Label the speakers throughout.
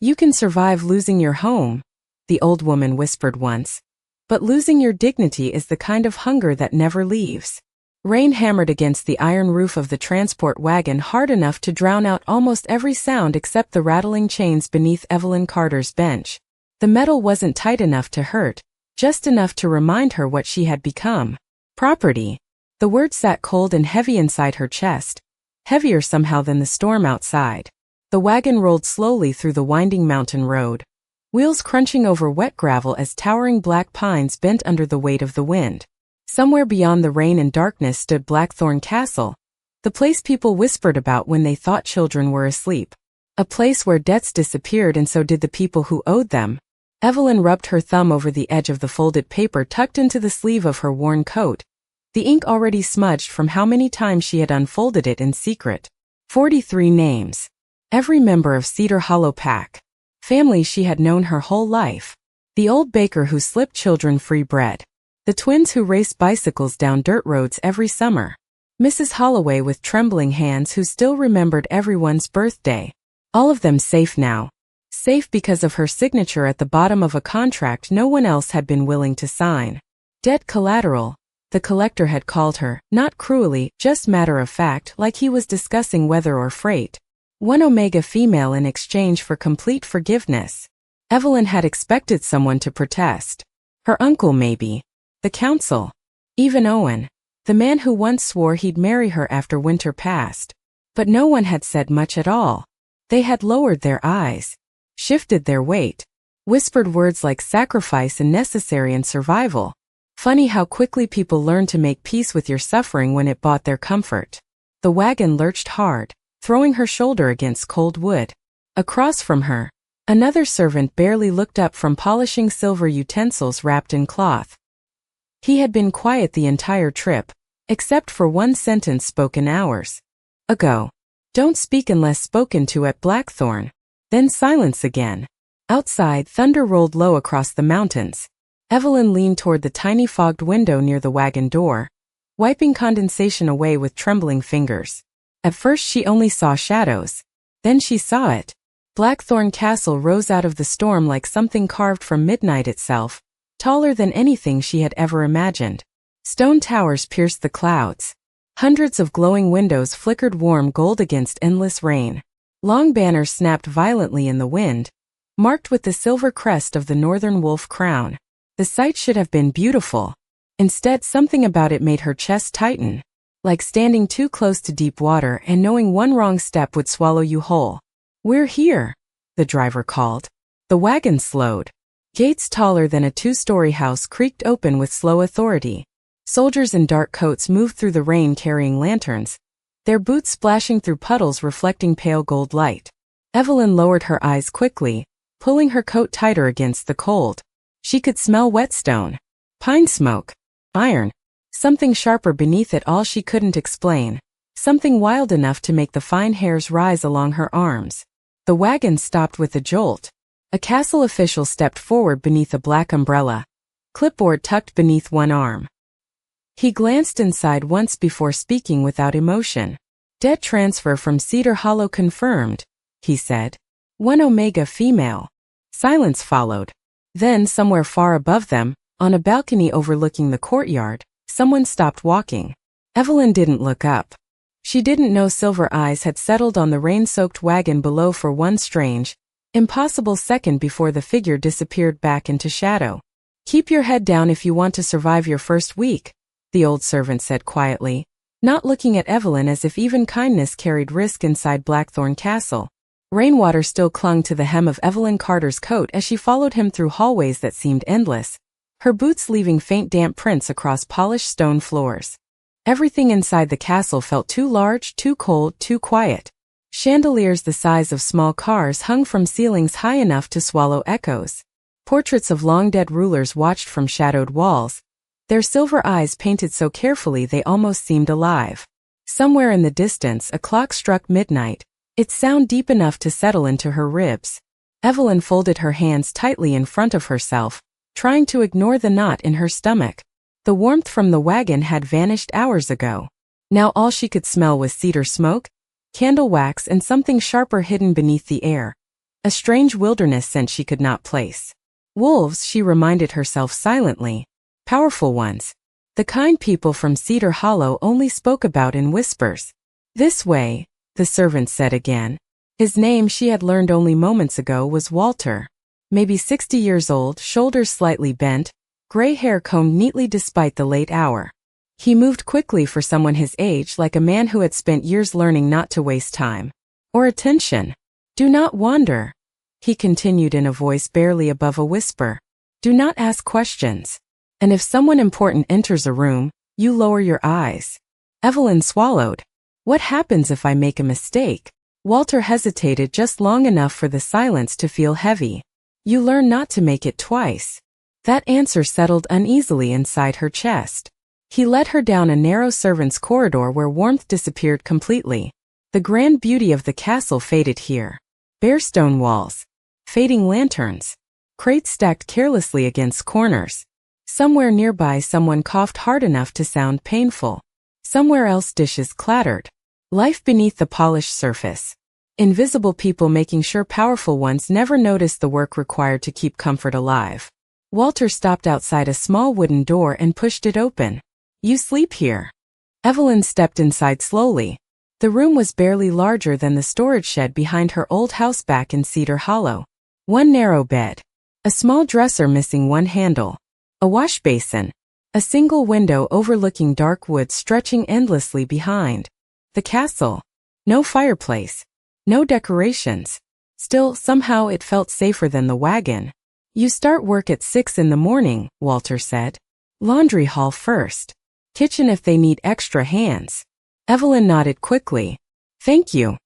Speaker 1: You can survive losing your home, the old woman whispered once. But losing your dignity is the kind of hunger that never leaves. Rain hammered against the iron roof of the transport wagon hard enough to drown out almost every sound except the rattling chains beneath Evelyn Carter's bench. The metal wasn't tight enough to hurt, just enough to remind her what she had become. Property. The word sat cold and heavy inside her chest, heavier somehow than the storm outside. The wagon rolled slowly through the winding mountain road, wheels crunching over wet gravel as towering black pines bent under the weight of the wind. Somewhere beyond the rain and darkness stood Blackthorn Castle, the place people whispered about when they thought children were asleep. A place where debts disappeared and so did the people who owed them. Evelyn rubbed her thumb over the edge of the folded paper tucked into the sleeve of her worn coat, the ink already smudged from how many times she had unfolded it in secret. 43 names. Every member of Cedar Hollow Pack. Family she had known her whole life. The old baker who slipped children free bread. The twins who raced bicycles down dirt roads every summer. Mrs. Holloway with trembling hands who still remembered everyone's birthday. All of them safe now. Safe because of her signature at the bottom of a contract no one else had been willing to sign. Dead collateral, the collector had called her, not cruelly, just matter of fact, like he was discussing weather or freight. 1 Omega female in exchange for complete forgiveness. Evelyn had expected someone to protest. Her uncle maybe. The council. Even Owen. The man who once swore he'd marry her after winter passed. But no one had said much at all. They had lowered their eyes. Shifted their weight. Whispered words like sacrifice and necessary and survival. Funny how quickly people learn to make peace with your suffering when it bought their comfort. The wagon lurched hard, throwing her shoulder against cold wood. Across from her, another servant barely looked up from polishing silver utensils wrapped in cloth. He had been quiet the entire trip, except for one sentence spoken hours ago. Don't speak unless spoken to at Blackthorn. Then silence again. Outside, thunder rolled low across the mountains. Evelyn leaned toward the tiny fogged window near the wagon door, wiping condensation away with trembling fingers. At first she only saw shadows. Then she saw it. Blackthorn Castle rose out of the storm like something carved from midnight itself, taller than anything she had ever imagined. Stone towers pierced the clouds. Hundreds of glowing windows flickered warm gold against endless rain. Long banners snapped violently in the wind, marked with the silver crest of the northern wolf crown. The sight should have been beautiful. Instead, something about it made her chest tighten, like standing too close to deep water and knowing one wrong step would swallow you whole. We're here, the driver called. The wagon slowed. Gates taller than a two-story house creaked open with slow authority. Soldiers in dark coats moved through the rain carrying lanterns, their boots splashing through puddles reflecting pale gold light. Evelyn lowered her eyes quickly, pulling her coat tighter against the cold. She could smell whetstone, pine smoke, iron, something sharper beneath it all she couldn't explain, something wild enough to make the fine hairs rise along her arms. The wagon stopped with a jolt. A castle official stepped forward beneath a black umbrella, clipboard tucked beneath one arm. He glanced inside once before speaking without emotion. Debt transfer from Cedar Hollow confirmed, he said. 1 Omega female. Silence followed. Then, somewhere far above them, on a balcony overlooking the courtyard, someone stopped walking. Evelyn didn't look up. She didn't know silver eyes had settled on the rain-soaked wagon below for one strange, impossible second before the figure disappeared back into shadow. Keep your head down if you want to survive your first week, the old servant said quietly, not looking at Evelyn as if even kindness carried risk inside Blackthorn Castle. Rainwater still clung to the hem of Evelyn Carter's coat as she followed him through hallways that seemed endless, her boots leaving faint damp prints across polished stone floors. Everything inside the castle felt too large, too cold, too quiet. Chandeliers the size of small cars hung from ceilings high enough to swallow echoes. Portraits of long-dead rulers watched from shadowed walls, their silver eyes painted so carefully they almost seemed alive. Somewhere in the distance a clock struck midnight, its sound deep enough to settle into her ribs. Evelyn folded her hands tightly in front of herself, trying to ignore the knot in her stomach. The warmth from the wagon had vanished hours ago. Now all she could smell was cedar smoke, candle wax and something sharper hidden beneath the air. A strange wilderness scent she could not place. Wolves, she reminded herself silently. Powerful ones. The kind people from Cedar Hollow only spoke about in whispers. This way, the servant said again. His name, she had learned only moments ago, was Walter. Maybe 60 years old, shoulders slightly bent, gray hair combed neatly despite the late hour. He moved quickly for someone his age, like a man who had spent years learning not to waste time or attention. Do not wander, he continued in a voice barely above a whisper. Do not ask questions. And if someone important enters a room, you lower your eyes. Evelyn swallowed. What happens if I make a mistake? Walter hesitated just long enough for the silence to feel heavy. You learn not to make it twice. That answer settled uneasily inside her chest. He led her down a narrow servants' corridor where warmth disappeared completely. The grand beauty of the castle faded here. Bare stone walls. Fading lanterns. Crates stacked carelessly against corners. Somewhere nearby someone coughed hard enough to sound painful. Somewhere else dishes clattered. Life beneath the polished surface. Invisible people making sure powerful ones never noticed the work required to keep comfort alive. Walter stopped outside a small wooden door and pushed it open. You sleep here. Evelyn stepped inside slowly. The room was barely larger than the storage shed behind her old house back in Cedar Hollow. One narrow bed. A small dresser missing one handle. A wash basin. A single window overlooking dark woods stretching endlessly behind. The castle. No fireplace. No decorations. Still, somehow it felt safer than the wagon. You start work at 6 in the morning, Walter said. Laundry hall first. Kitchen if they need extra hands. Evelyn nodded quickly. Thank you.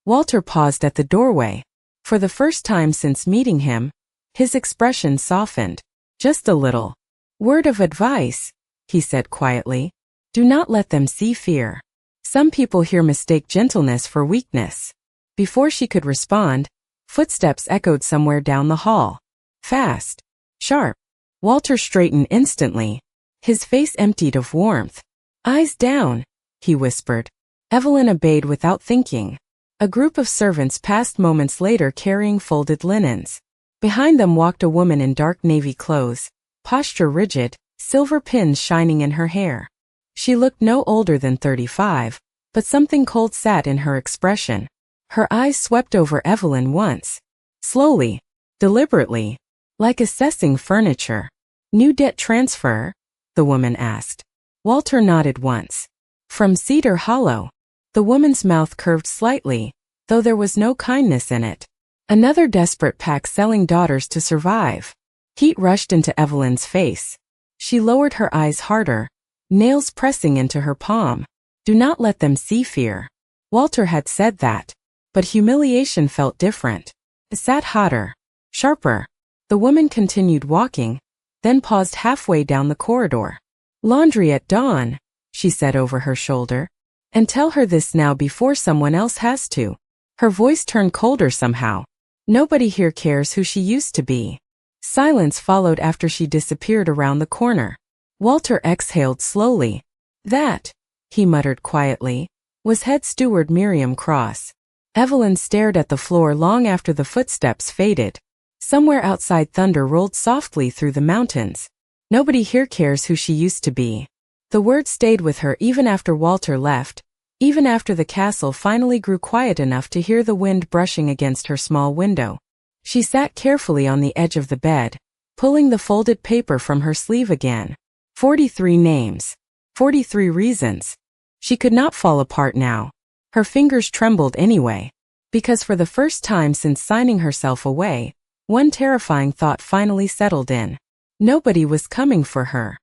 Speaker 1: Walter paused at the doorway. For the first time since meeting him, his expression softened. Just a little. Word of advice, he said quietly. Do not let them see fear. Some people here mistake gentleness for weakness. Before she could respond, footsteps echoed somewhere down the hall. Fast. Sharp. Walter straightened instantly. His face emptied of warmth. Eyes down, he whispered. Evelyn obeyed without thinking. A group of servants passed moments later carrying folded linens. Behind them walked a woman in dark navy clothes, posture rigid, silver pins shining in her hair. She looked no older than 35, but something cold sat in her expression. Her eyes swept over Evelyn once. Slowly, deliberately, like assessing furniture. New debt transfer? The woman asked. Walter nodded once. From Cedar Hollow. The woman's mouth curved slightly, though there was no kindness in it. Another desperate pack selling daughters to survive. Heat rushed into Evelyn's face. She lowered her eyes harder, nails pressing into her palm. Do not let them see fear. Walter had said that. But humiliation felt different. It sat hotter, sharper. The woman continued walking, then paused halfway down the corridor. Laundry at dawn, she said over her shoulder. And tell her this now before someone else has to. Her voice turned colder somehow. Nobody here cares who she used to be. Silence followed after she disappeared around the corner. Walter exhaled slowly. That, he muttered quietly, was head steward Miriam Cross. Evelyn stared at the floor long after the footsteps faded. Somewhere outside thunder rolled softly through the mountains. Nobody here cares who she used to be. The word stayed with her even after Walter left, even after the castle finally grew quiet enough to hear the wind brushing against her small window. She sat carefully on the edge of the bed, pulling the folded paper from her sleeve again. 43 names. 43 reasons. She could not fall apart now. Her fingers trembled anyway. Because for the first time since signing herself away, one terrifying thought finally settled in. Nobody was coming for her.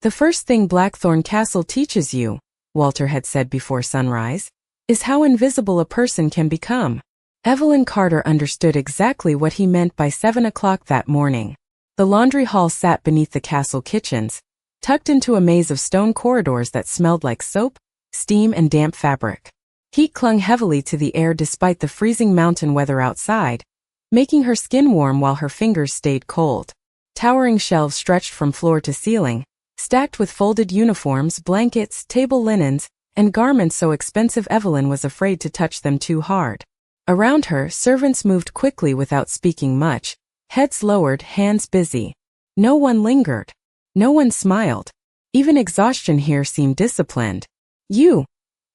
Speaker 1: The first thing Blackthorn Castle teaches you, Walter had said before sunrise, is how invisible a person can become. Evelyn Carter understood exactly what he meant by 7 o'clock that morning. The laundry hall sat beneath the castle kitchens, tucked into a maze of stone corridors that smelled like soap, steam, and damp fabric. Heat clung heavily to the air despite the freezing mountain weather outside, making her skin warm while her fingers stayed cold. Towering shelves stretched from floor to ceiling, stacked with folded uniforms, blankets, table linens, and garments so expensive Evelyn was afraid to touch them too hard. Around her, servants moved quickly without speaking much, heads lowered, hands busy. No one lingered. No one smiled. Even exhaustion here seemed disciplined. "You!"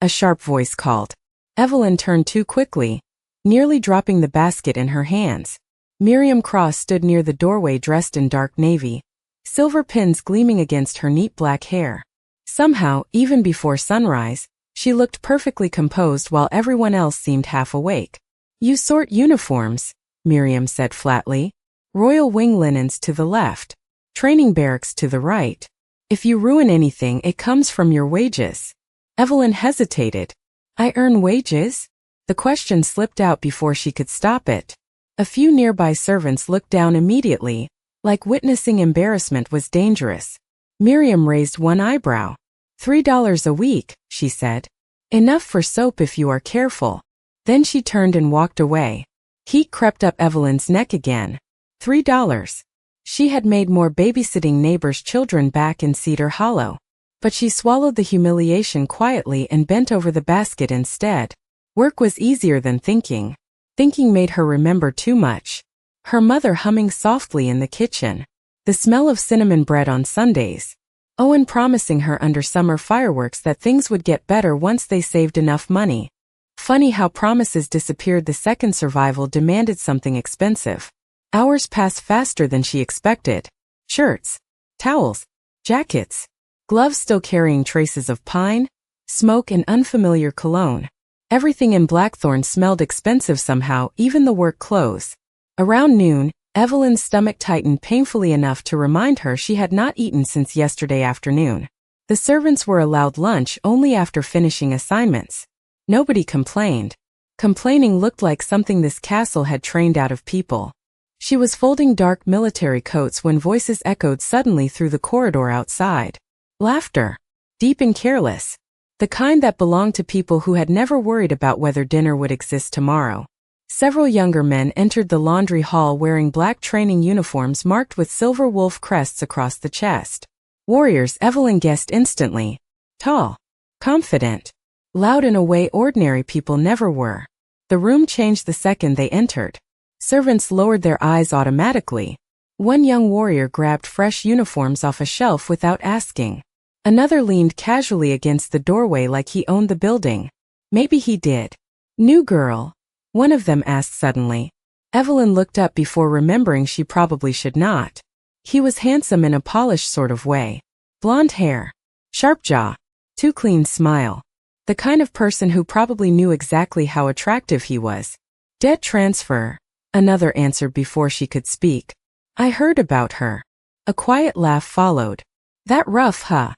Speaker 1: a sharp voice called. Evelyn turned too quickly, nearly dropping the basket in her hands. Miriam Cross stood near the doorway dressed in dark navy, silver pins gleaming against her neat black hair. Somehow, even before sunrise, she looked perfectly composed while everyone else seemed half awake. "You sort uniforms," Miriam said flatly. "Royal wing linens to the left. Training barracks to the right. If you ruin anything, it comes from your wages." Evelyn hesitated. "I earn wages?" The question slipped out before she could stop it. A few nearby servants looked down immediately, like witnessing embarrassment was dangerous. Miriam raised one eyebrow. $3 a week, she said. "Enough for soap if you are careful." Then she turned and walked away. Heat crept up Evelyn's neck again. $3. She had made more babysitting neighbors' children back in Cedar Hollow. But she swallowed the humiliation quietly and bent over the basket instead. Work was easier than thinking. Thinking made her remember too much. Her mother humming softly in the kitchen. The smell of cinnamon bread on Sundays. Owen promising her under summer fireworks that things would get better once they saved enough money. Funny how promises disappeared the second survival demanded something expensive. Hours passed faster than she expected. Shirts, towels, jackets, gloves still carrying traces of pine, smoke and unfamiliar cologne. Everything in Blackthorn smelled expensive somehow, even the work clothes. Around noon, Evelyn's stomach tightened painfully enough to remind her she had not eaten since yesterday afternoon. The servants were allowed lunch only after finishing assignments. Nobody complained. Complaining looked like something this castle had trained out of people. She was folding dark military coats when voices echoed suddenly through the corridor outside. Laughter. Deep and careless. The kind that belonged to people who had never worried about whether dinner would exist tomorrow. Several younger men entered the laundry hall wearing black training uniforms marked with silver wolf crests across the chest. Warriors, Evelyn guessed instantly. Tall. Confident. Loud in a way ordinary people never were. The room changed the second they entered. Servants lowered their eyes automatically. One young warrior grabbed fresh uniforms off a shelf without asking. Another leaned casually against the doorway like he owned the building. Maybe he did. "New girl?" one of them asked suddenly. Evelyn looked up before remembering she probably should not. He was handsome in a polished sort of way. Blonde hair. Sharp jaw. Too clean smile. The kind of person who probably knew exactly how attractive he was. "Debt transfer," another answered before she could speak. "I heard about her." A quiet laugh followed. "That rough, huh?"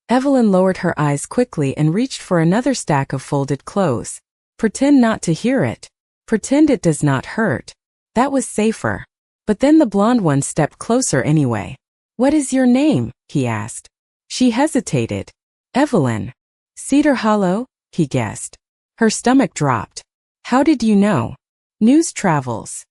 Speaker 1: Evelyn lowered her eyes quickly and reached for another stack of folded clothes. Pretend not to hear it. Pretend it does not hurt. That was safer. But then the blonde one stepped closer anyway. "What is your name?" he asked. She hesitated. "Evelyn." "Cedar Hollow?" he guessed. Her stomach dropped. "How did you know?" "News travels."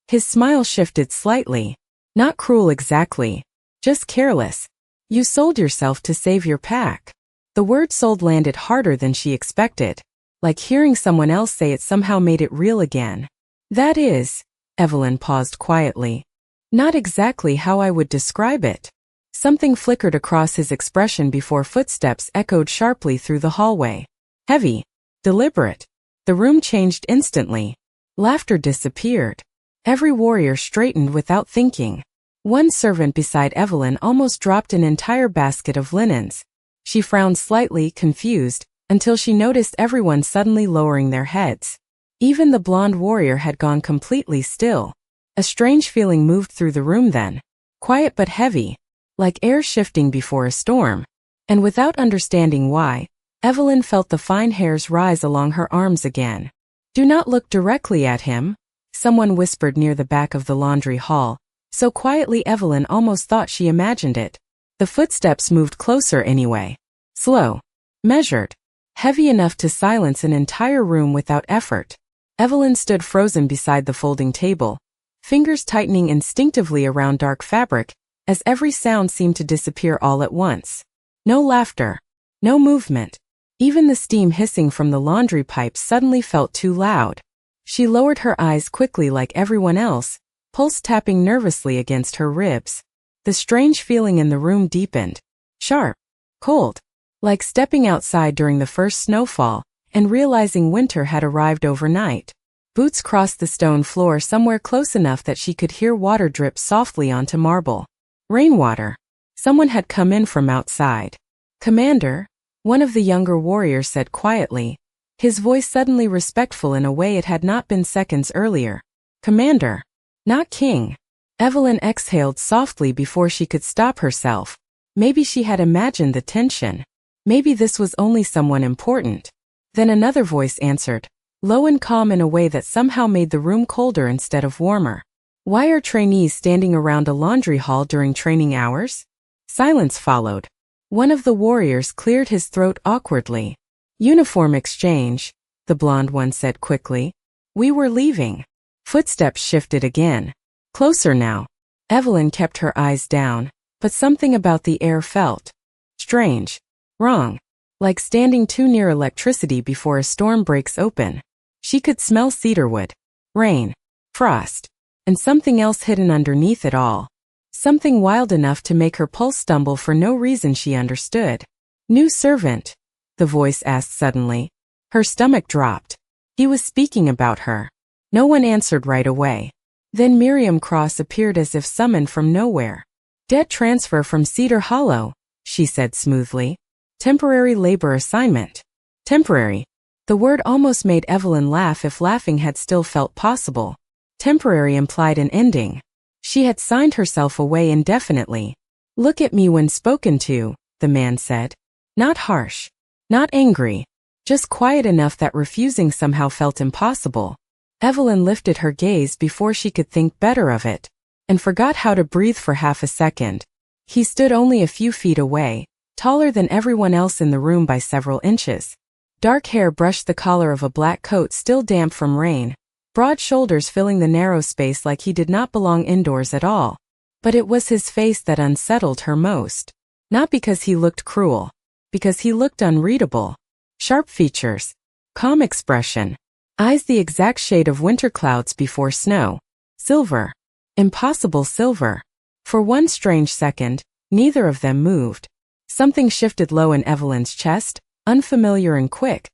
Speaker 1: His smile shifted slightly. Not cruel exactly. Just careless. "You sold yourself to save your pack." The word sold landed harder than she expected. Like hearing someone else say it somehow made it real again. "That is," Evelyn paused quietly, "not exactly how I would describe it." Something flickered across his expression before footsteps echoed sharply through the hallway. Heavy. Deliberate. The room changed instantly. Laughter disappeared. Every warrior straightened without thinking. One servant beside Evelyn almost dropped an entire basket of linens. She frowned slightly, confused, until she noticed everyone suddenly lowering their heads. Even the blonde warrior had gone completely still. A strange feeling moved through the room then. Quiet but heavy. Like air shifting before a storm. And without understanding why, Evelyn felt the fine hairs rise along her arms again. "Do not look directly at him," someone whispered near the back of the laundry hall, so quietly Evelyn almost thought she imagined it. The footsteps moved closer anyway. Slow. Measured. Heavy enough to silence an entire room without effort. Evelyn stood frozen beside the folding table, fingers tightening instinctively around dark fabric, as every sound seemed to disappear all at once. No laughter. No movement. Even the steam hissing from the laundry pipes suddenly felt too loud. She lowered her eyes quickly like everyone else, pulse tapping nervously against her ribs. The strange feeling in the room deepened. Sharp. Cold. Like stepping outside during the first snowfall, and realizing winter had arrived overnight. Boots crossed the stone floor somewhere close enough that she could hear water drip softly onto marble. Rainwater. Someone had come in from outside. Commander, one of the younger warriors said quietly, his voice suddenly respectful in a way it had not been seconds earlier. Commander. Not king. Evelyn exhaled softly before she could stop herself. Maybe she had imagined the tension. Maybe this was only someone important. Then another voice answered, low and calm in a way that somehow made the room colder instead of warmer. Why are trainees standing around a laundry hall during training hours? Silence followed. One of the warriors cleared his throat awkwardly. Uniform exchange, the blonde one said quickly. We were leaving. Footsteps shifted again. Closer now. Evelyn kept her eyes down, but something about the air felt strange. Wrong. Like standing too near electricity before a storm breaks open. She could smell cedarwood, rain, frost, and something else hidden underneath it all. Something wild enough to make her pulse stumble for no reason she understood. New servant, the voice asked suddenly. Her stomach dropped. He was speaking about her. No one answered right away. Then Miriam Cross appeared as if summoned from nowhere. Debt transfer from Cedar Hollow, she said smoothly. Temporary labor assignment. Temporary. The word almost made Evelyn laugh if laughing had still felt possible. Temporary implied an ending. She had signed herself away indefinitely. Look at me when spoken to, the man said. Not harsh. Not angry. Just quiet enough that refusing somehow felt impossible. Evelyn lifted her gaze before she could think better of it, and forgot how to breathe for half a second. He stood only a few feet away, taller than everyone else in the room by several inches. Dark hair brushed the collar of a black coat still damp from rain, broad shoulders filling the narrow space like he did not belong indoors at all. But it was his face that unsettled her most. Not because he looked cruel. Because he looked unreadable. Sharp features. Calm expression. Eyes the exact shade of winter clouds before snow. Silver. Impossible silver. For one strange second, neither of them moved. Something shifted low in Evelyn's chest, unfamiliar and quick.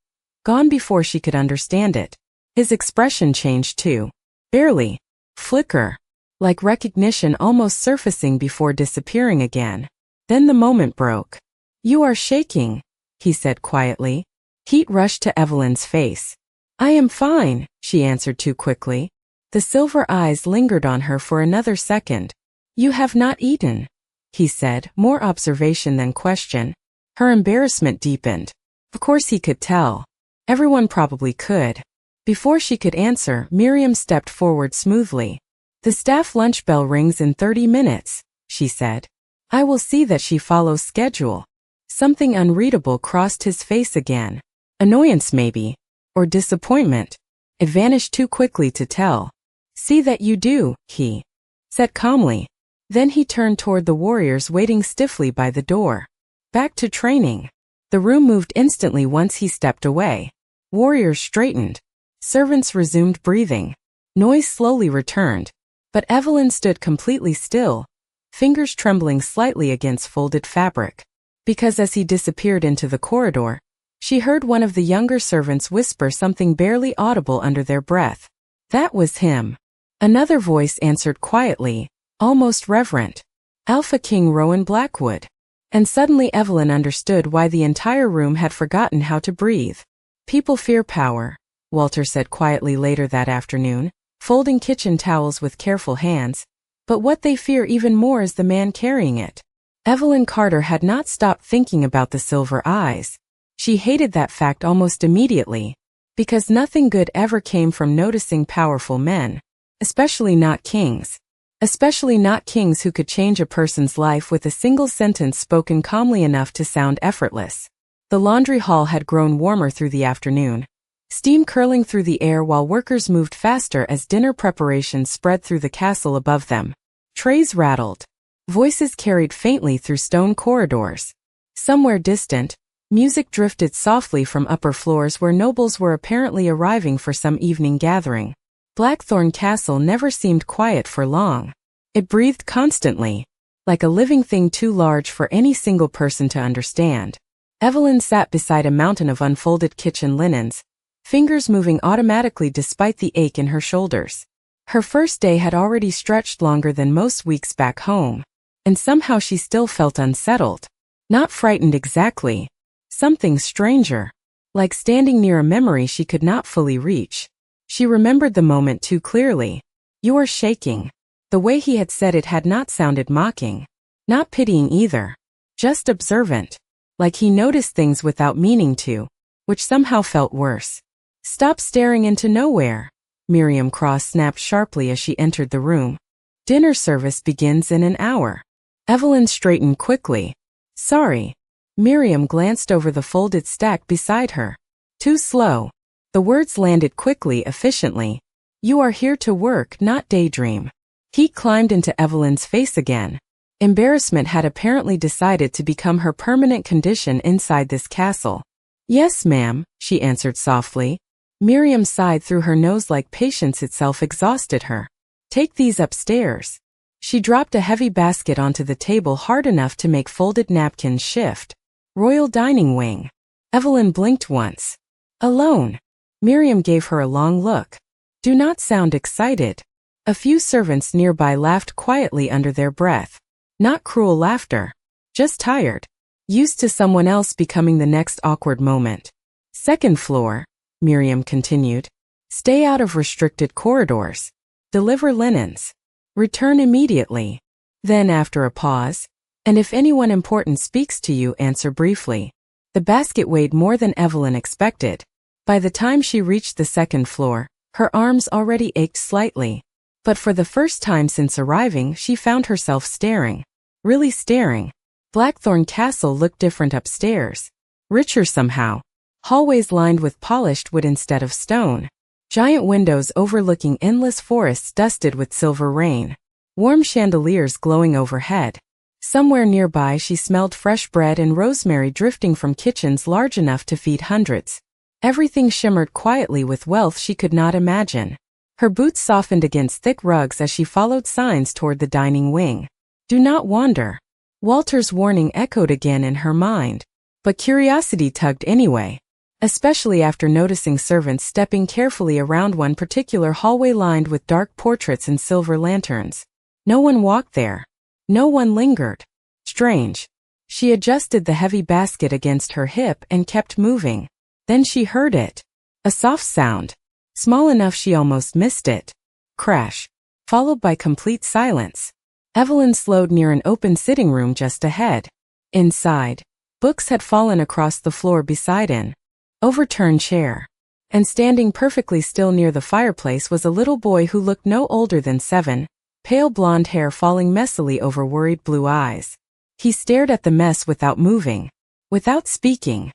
Speaker 1: Gone before she could understand it. His expression changed too. Barely. Flicker. Like recognition almost surfacing before disappearing again. Then the moment broke. You are shaking, he said quietly. Heat rushed to Evelyn's face. I am fine, she answered too quickly. The silver eyes lingered on her for another second. You have not eaten, he said, more observation than question. Her embarrassment deepened. Of course he could tell. Everyone probably could. Before she could answer, Miriam stepped forward smoothly. The staff lunch bell rings in 30 minutes, she said. I will see that she follows schedule. Something unreadable crossed his face again. Annoyance maybe. Or disappointment. It vanished too quickly to tell. See that you do, he said calmly. Then he turned toward the warriors waiting stiffly by the door. Back to training. The room moved instantly once he stepped away. Warriors straightened. Servants resumed breathing. Noise slowly returned. But Evelyn stood completely still, fingers trembling slightly against folded fabric. Because as he disappeared into the corridor, she heard one of the younger servants whisper something barely audible under their breath. That was him. Another voice answered quietly, almost reverent. Alpha King Rowan Blackwood. And suddenly Evelyn understood why the entire room had forgotten how to breathe. People fear power, Walter said quietly later that afternoon, folding kitchen towels with careful hands. But what they fear even more is the man carrying it. Evelyn Carter had not stopped thinking about the silver eyes. She hated that fact almost immediately, because nothing good ever came from noticing powerful men, especially not kings. Especially not kings who could change a person's life with a single sentence spoken calmly enough to sound effortless. The laundry hall had grown warmer through the afternoon, steam curling through the air while workers moved faster as dinner preparations spread through the castle above them. Trays rattled. Voices carried faintly through stone corridors. Somewhere distant, Music drifted softly from upper floors where nobles were apparently arriving for some evening gathering. Blackthorn Castle never seemed quiet for long. It breathed constantly, like a living thing too large for any single person to understand. Evelyn sat beside a mountain of unfolded kitchen linens, fingers moving automatically despite the ache in her shoulders. Her first day had already stretched longer than most weeks back home, and somehow she still felt unsettled. Not frightened exactly. Something stranger. Like standing near a memory she could not fully reach. She remembered the moment too clearly. "You are shaking." The way he had said it had not sounded mocking. Not pitying either. Just observant. Like he noticed things without meaning to, which somehow felt worse. "Stop staring into nowhere," Miriam Cross snapped sharply as she entered the room. "Dinner service begins in an hour." Evelyn straightened quickly. "Sorry." Miriam glanced over the folded stack beside her. "Too slow." The words landed quickly, efficiently. "You are here to work, not daydream." Heat climbed into Evelyn's face again. Embarrassment had apparently decided to become her permanent condition inside this castle. "Yes, ma'am," she answered softly. Miriam sighed through her nose like patience itself exhausted her. "Take these upstairs." She dropped a heavy basket onto the table hard enough to make folded napkins shift. "Royal dining wing." Evelyn blinked once. "Alone?" Miriam gave her a long look. "Do not sound excited." A few servants nearby laughed quietly under their breath. Not cruel laughter. Just tired. Used to someone else becoming the next awkward moment. "Second floor," Miriam continued. "Stay out of restricted corridors. Deliver linens. Return immediately." Then after a pause, "And if anyone important speaks to you, answer briefly." The basket weighed more than Evelyn expected. By the time she reached the second floor, her arms already ached slightly. But for the first time since arriving, she found herself staring. Really staring. Blackthorn Castle looked different upstairs. Richer somehow. Hallways lined with polished wood instead of stone. Giant windows overlooking endless forests dusted with silver rain. Warm chandeliers glowing overhead. Somewhere nearby she smelled fresh bread and rosemary drifting from kitchens large enough to feed hundreds. Everything shimmered quietly with wealth she could not imagine. Her boots softened against thick rugs as she followed signs toward the dining wing. "Do not wander." Walter's warning echoed again in her mind. But curiosity tugged anyway. Especially after noticing servants stepping carefully around one particular hallway lined with dark portraits and silver lanterns. No one walked there. No one lingered. Strange. She adjusted the heavy basket against her hip and kept moving. Then she heard it. A soft sound. Small enough she almost missed it. Crash. Followed by complete silence. Evelyn slowed near an open sitting room just ahead. Inside, books had fallen across the floor beside an overturned chair. And standing perfectly still near the fireplace was a little boy who looked no older than 7, pale blonde hair falling messily over worried blue eyes. He stared at the mess without moving, without speaking.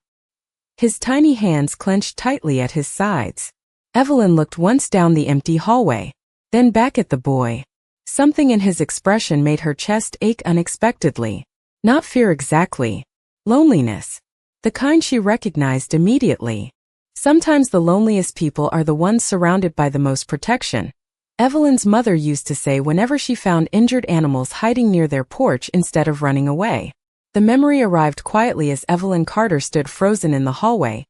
Speaker 1: His tiny hands clenched tightly at his sides. Evelyn looked once down the empty hallway, then back at the boy. Something in his expression made her chest ache unexpectedly. Not fear exactly. Loneliness. The kind she recognized immediately. Sometimes the loneliest people are the ones surrounded by the most protection. Evelyn's mother used to say whenever she found injured animals hiding near their porch instead of running away. The memory arrived quietly as Evelyn Carter stood frozen in the hallway,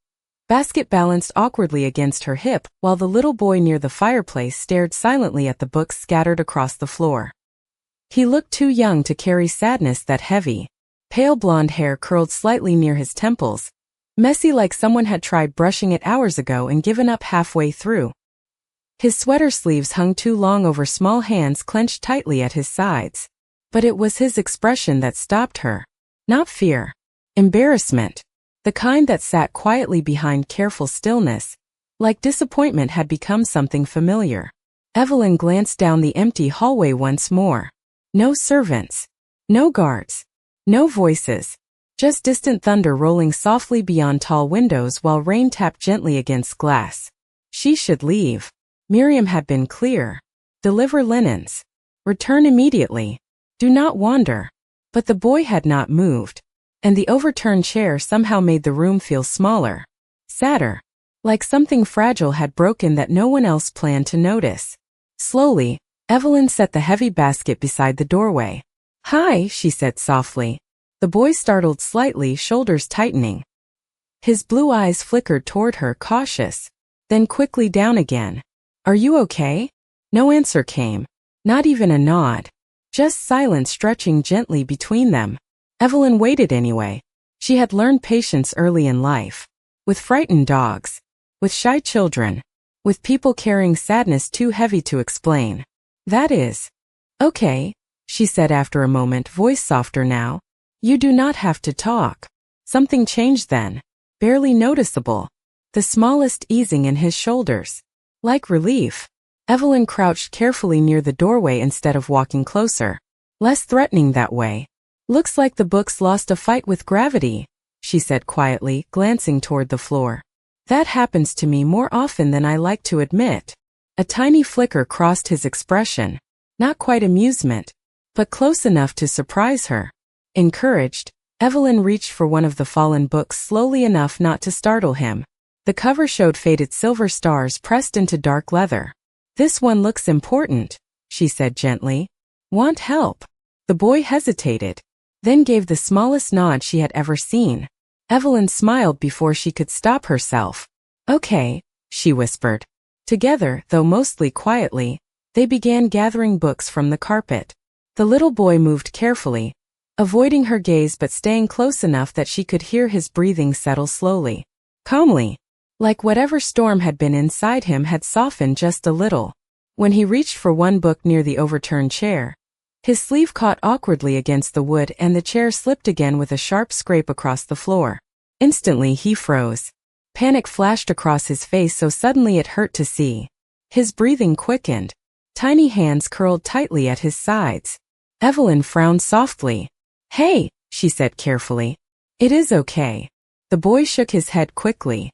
Speaker 1: basket balanced awkwardly against her hip, while the little boy near the fireplace stared silently at the books scattered across the floor. He looked too young to carry sadness that heavy. Pale blonde hair curled slightly near his temples, messy like someone had tried brushing it hours ago and given up halfway through. His sweater sleeves hung too long over small hands clenched tightly at his sides. But it was his expression that stopped her. Not fear. Embarrassment. The kind that sat quietly behind careful stillness, like disappointment had become something familiar. Evelyn glanced down the empty hallway once more. No servants. No guards. No voices. Just distant thunder rolling softly beyond tall windows while rain tapped gently against glass. She should leave. Miriam had been clear. Deliver linens. Return immediately. Do not wander. But the boy had not moved. and the overturned chair somehow made the room feel smaller, sadder, like something fragile had broken that no one else planned to notice. Slowly, Evelyn set the heavy basket beside the doorway. "Hi," she said softly. The boy startled slightly, shoulders tightening. His blue eyes flickered toward her, cautious, then quickly down again. "Are you okay?" No answer came, not even a nod, just silence stretching gently between them. Evelyn waited anyway. She had learned patience early in life. With frightened dogs, with shy children, with people carrying sadness too heavy to explain. "That is okay," she said after a moment, voice softer now. "You do not have to talk." Something changed then, barely noticeable, the smallest easing in his shoulders. Like relief. Evelyn crouched carefully near the doorway instead of walking closer. Less threatening that way. "Looks like the book's lost a fight with gravity," she said quietly, glancing toward the floor. "That happens to me more often than I like to admit." A tiny flicker crossed his expression. Not quite amusement, but close enough to surprise her. Encouraged, Evelyn reached for one of the fallen books slowly enough not to startle him. The cover showed faded silver stars pressed into dark leather. "This one looks important," she said gently. "Want help?" The boy hesitated, then gave the smallest nod she had ever seen. Evelyn smiled before she could stop herself. "Okay," she whispered. Together, though mostly quietly, they began gathering books from the carpet. The little boy moved carefully, avoiding her gaze but staying close enough that she could hear his breathing settle slowly, calmly, like whatever storm had been inside him had softened just a little. When he reached for one book near the overturned chair, his sleeve caught awkwardly against the wood and the chair slipped again with a sharp scrape across the floor. Instantly he froze. Panic flashed across his face so suddenly it hurt to see. His breathing quickened. Tiny hands curled tightly at his sides. Evelyn frowned softly. "Hey," she said carefully. "It is okay." The boy shook his head quickly.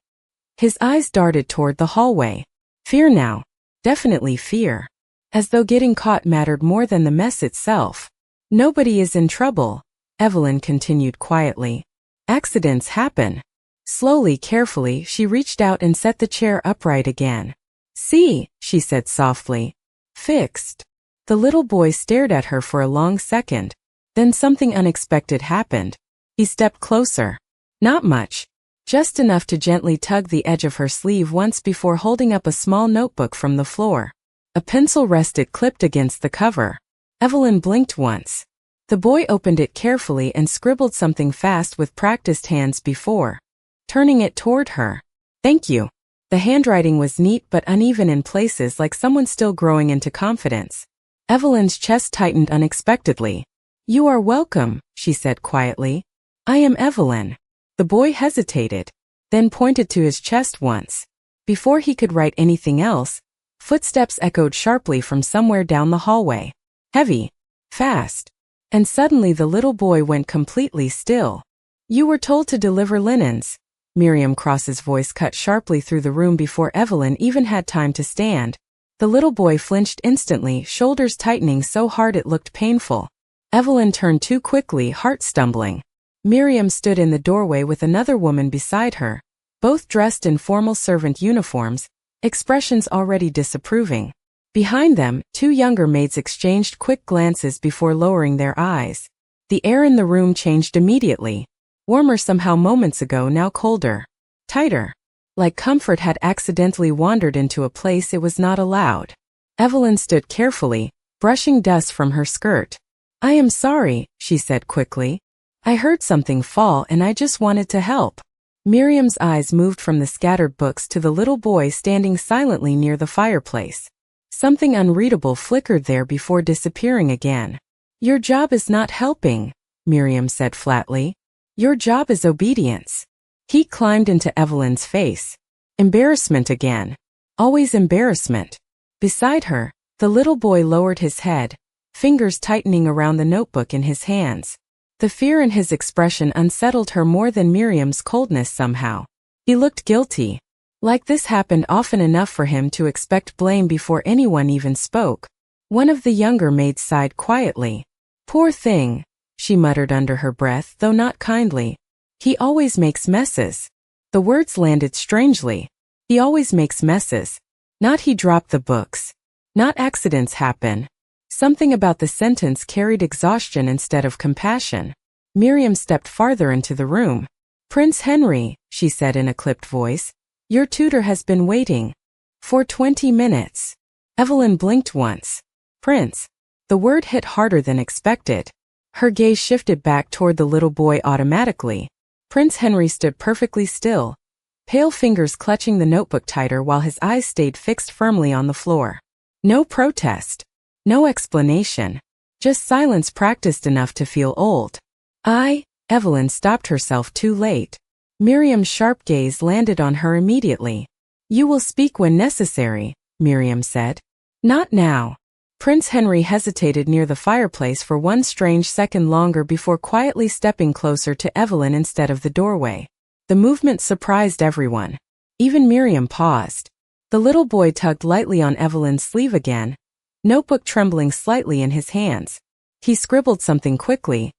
Speaker 1: His eyes darted toward the hallway. Fear now. Definitely fear. As though getting caught mattered more than the mess itself. "Nobody is in trouble," Evelyn continued quietly. "Accidents happen." Slowly, carefully, she reached out and set the chair upright again. "See," she said softly. "Fixed." The little boy stared at her for a long second. Then something unexpected happened. He stepped closer. Not much. Just enough to gently tug the edge of her sleeve once before holding up a small notebook from the floor. A pencil rested clipped against the cover. Evelyn blinked once. The boy opened it carefully and scribbled something fast with practiced hands before. Turning it toward her. "Thank you." The handwriting was neat but uneven in places, like someone still growing into confidence. Evelyn's chest tightened unexpectedly. "You are welcome," she said quietly. "I am Evelyn." The boy hesitated, then pointed to his chest once. Before he could write anything else, footsteps echoed sharply from somewhere down the hallway. Heavy, fast, and suddenly the little boy went completely still. "You were told to deliver linens." Miriam Cross's voice cut sharply through the room before Evelyn even had time to stand. The little boy flinched instantly, shoulders tightening so hard it looked painful. Evelyn turned too quickly, heart stumbling. Miriam stood in the doorway with another woman beside her, both dressed in formal servant uniforms, expressions already disapproving. Behind them, two younger maids exchanged quick glances before lowering their eyes. The air in the room changed immediately. Warmer somehow moments ago, now colder. Tighter. Like comfort had accidentally wandered into a place it was not allowed. Evelyn stood carefully, brushing dust from her skirt. "I am sorry," she said quickly. "I heard something fall and I just wanted to help." Miriam's eyes moved from the scattered books to the little boy standing silently near the fireplace. Something unreadable flickered there before disappearing again. "Your job is not helping," Miriam said flatly. "Your job is obedience." Heat climbed into Evelyn's face. Embarrassment again. Always embarrassment. Beside her, the little boy lowered his head, fingers tightening around the notebook in his hands. The fear in his expression unsettled her more than Miriam's coldness somehow. He looked guilty. Like this happened often enough for him to expect blame before anyone even spoke. One of the younger maids sighed quietly. "Poor thing," she muttered under her breath, though not kindly. He always makes messes. The words landed strangely. He always makes messes. Not he dropped the books. Not accidents happen. Something about the sentence carried exhaustion instead of compassion. Miriam stepped farther into the room. Prince Henry, she said in a clipped voice, your tutor has been waiting. For 20 minutes. Evelyn blinked once. Prince. The word hit harder than expected. Her gaze shifted back toward the little boy automatically. Prince Henry stood perfectly still, pale fingers clutching the notebook tighter while his eyes stayed fixed firmly on the floor. No protest. No explanation. Just silence practiced enough to feel old. Evelyn stopped herself too late. Miriam's sharp gaze landed on her immediately. You will speak when necessary, Miriam said. Not now. Prince Henry hesitated near the fireplace for one strange second longer before quietly stepping closer to Evelyn instead of the doorway. The movement surprised everyone. Even Miriam paused. The little boy tugged lightly on Evelyn's sleeve again, notebook trembling slightly in his hands. He scribbled something quickly,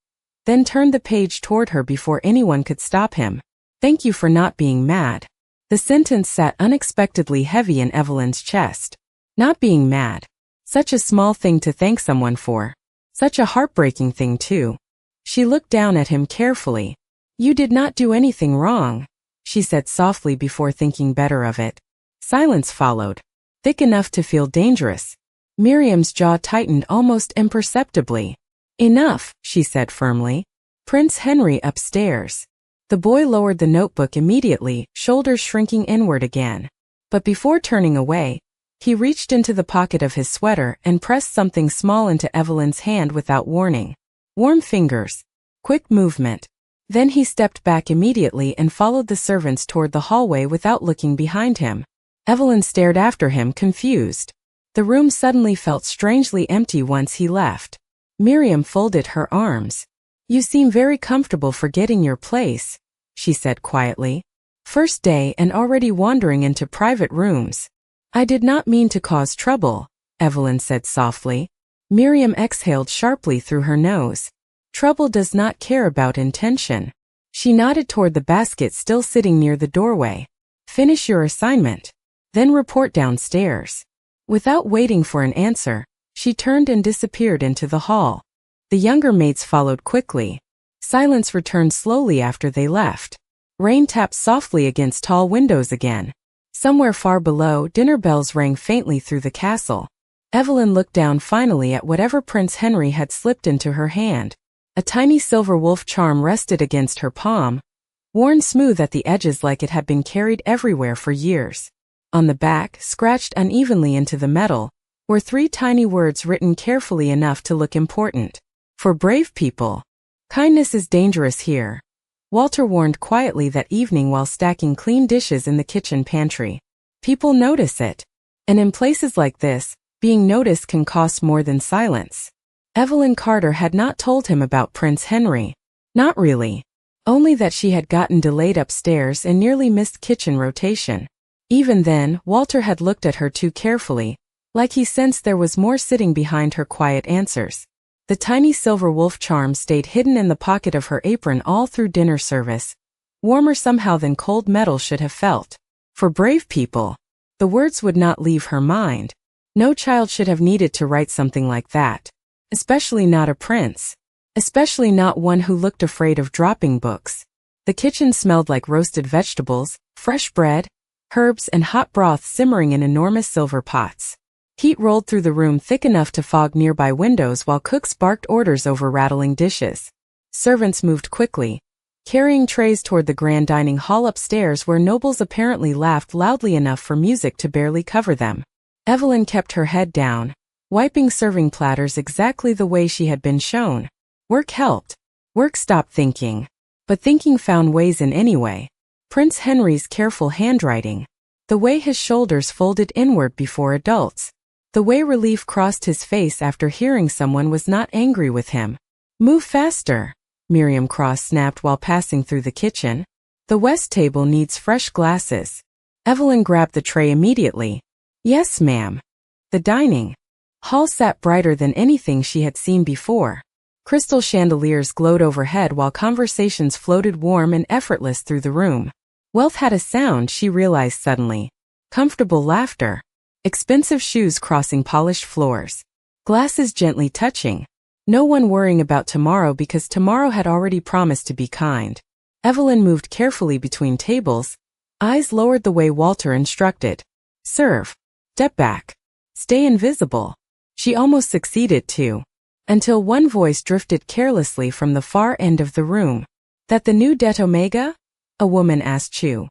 Speaker 1: then turned the page toward her before anyone could stop him. Thank you for not being mad. The sentence sat unexpectedly heavy in Evelyn's chest. Not being mad. Such a small thing to thank someone for. Such a heartbreaking thing too. She looked down at him carefully. You did not do anything wrong, she said softly before thinking better of it. Silence followed, thick enough to feel dangerous. Miriam's jaw tightened almost imperceptibly. Enough, she said firmly. Prince Henry upstairs. The boy lowered the notebook immediately, shoulders shrinking inward again. But before turning away, he reached into the pocket of his sweater and pressed something small into Evelyn's hand without warning. Warm fingers. Quick movement. Then he stepped back immediately and followed the servants toward the hallway without looking behind him. Evelyn stared after him, confused. The room suddenly felt strangely empty once he left. Miriam folded her arms. You seem very comfortable forgetting your place, she said quietly. First day and already wandering into private rooms. I did not mean to cause trouble, Evelyn said softly. Miriam exhaled sharply through her nose. Trouble does not care about intention. She nodded toward the basket still sitting near the doorway. Finish your assignment. Then report downstairs. Without waiting for an answer, she turned and disappeared into the hall. The younger maids followed quickly. Silence returned slowly after they left. Rain tapped softly against tall windows again. Somewhere far below, dinner bells rang faintly through the castle. Evelyn looked down finally at whatever Prince Henry had slipped into her hand. A tiny silver wolf charm rested against her palm, worn smooth at the edges like it had been carried everywhere for years. On the back, scratched unevenly into the metal, were 3 tiny words written carefully enough to look important. For brave people. Kindness is dangerous here, Walter warned quietly that evening while stacking clean dishes in the kitchen pantry. People notice it. And in places like this, being noticed can cost more than silence. Evelyn Carter had not told him about Prince Henry. Not really. Only that she had gotten delayed upstairs and nearly missed kitchen rotation. Even then, Walter had looked at her too carefully, like he sensed there was more sitting behind her quiet answers. The tiny silver wolf charm stayed hidden in the pocket of her apron all through dinner service, warmer somehow than cold metal should have felt. For brave people. The words would not leave her mind. No child should have needed to write something like that. Especially not a prince. Especially not one who looked afraid of dropping books. The kitchen smelled like roasted vegetables, fresh bread, herbs and hot broth simmering in enormous silver pots. Heat rolled through the room thick enough to fog nearby windows while cooks barked orders over rattling dishes. Servants moved quickly, carrying trays toward the grand dining hall upstairs where nobles apparently laughed loudly enough for music to barely cover them. Evelyn kept her head down, wiping serving platters exactly the way she had been shown. Work helped. Work stopped thinking. But thinking found ways in anyway. Prince Henry's careful handwriting. The way his shoulders folded inward before adults. The way relief crossed his face after hearing someone was not angry with him. Move faster, Miriam cross-snapped while passing through the kitchen. The west table needs fresh glasses. Evelyn grabbed the tray immediately. Yes, ma'am. The dining hall sat brighter than anything she had seen before. Crystal chandeliers glowed overhead while conversations floated warm and effortless through the room. Wealth had a sound, she realized suddenly. Comfortable laughter. Expensive shoes crossing polished floors. Glasses gently touching. No one worrying about tomorrow because tomorrow had already promised to be kind. Evelyn moved carefully between tables, eyes lowered the way Walter instructed. Serve. Step back. Stay invisible. She almost succeeded too. Until one voice drifted carelessly from the far end of the room. That the new Det Omega? A woman asked Chu.